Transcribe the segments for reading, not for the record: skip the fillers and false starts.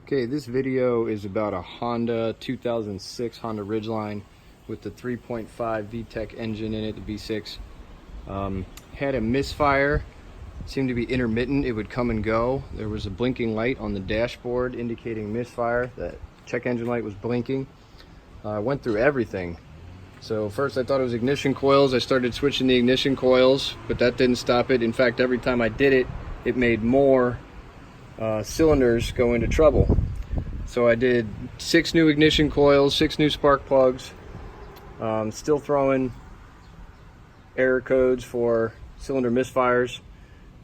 Okay, this video is about a Honda 2006 Honda Ridgeline with the 3.5 VTEC engine in it, the V6. Had a misfire, seemed to be intermittent, it would come and go. There was a blinking light on the dashboard indicating misfire. That check engine light was blinking. I went through everything. So first I thought it was ignition coils. I started switching the ignition coils, but that didn't stop it. In fact, every time I did it, it made more cylinders go into trouble. So I did 6 new ignition coils, 6 new spark plugs, still throwing error codes for cylinder misfires.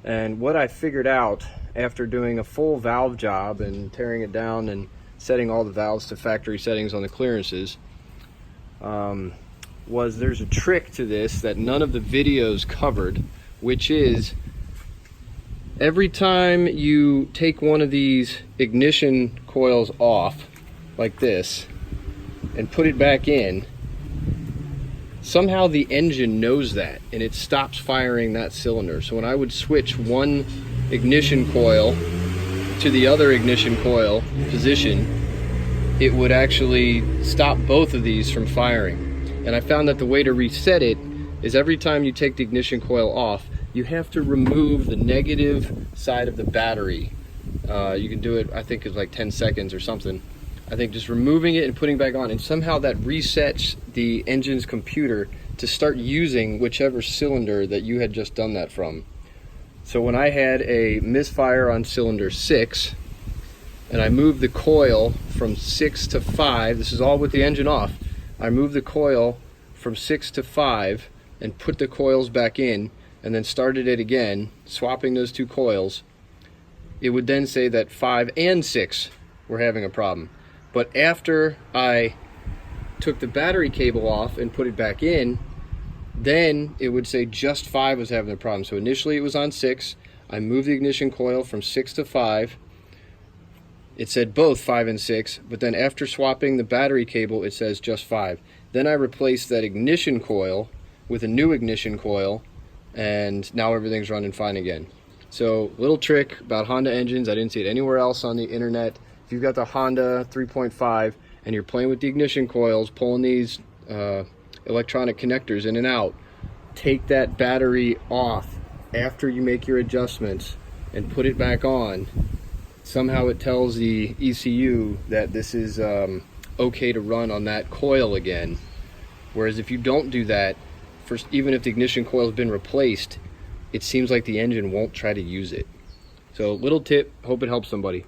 And what I figured out after doing a full valve job and tearing it down and setting all the valves to factory settings on the clearances was there's a trick to this that none of the videos covered, which is every time you take one of these ignition coils off like this and put it back in, somehow the engine knows that and it stops firing that cylinder. So when I would switch one ignition coil to the other ignition coil position, it would actually stop both of these from firing. And I found that the way to reset it is every time you take the ignition coil off, you have to remove the negative side of the battery. You can do it, I think it's like 10 seconds or something. I think just removing it and putting it back on, and somehow that resets the engine's computer to start using whichever cylinder that you had just done that from. So when I had a misfire on cylinder 6, and I moved the coil from 6 to 5, this is all with the engine off, I moved the coil from 6 to 5 and put the coils back in, and then started it again, swapping those two coils, it would then say that 5 and 6 were having a problem. But after I took the battery cable off and put it back in, then it would say just 5 was having a problem. So initially it was on 6, I moved the ignition coil from 6 to 5, it said both 5 and 6, but then after swapping the battery cable it says just 5. Then I replaced that ignition coil with a new ignition coil, and now everything's running fine again. So little trick about Honda engines, I didn't see it anywhere else on the internet. If you've got the Honda 3.5 and you're playing with the ignition coils, pulling these electronic connectors in and out, take that battery off after you make your adjustments and put it back on. Somehow it tells the ECU that this is okay to run on that coil again. Whereas if you don't do that, even if the ignition coil has been replaced, it seems like the engine won't try to use it. So little tip, hope it helps somebody.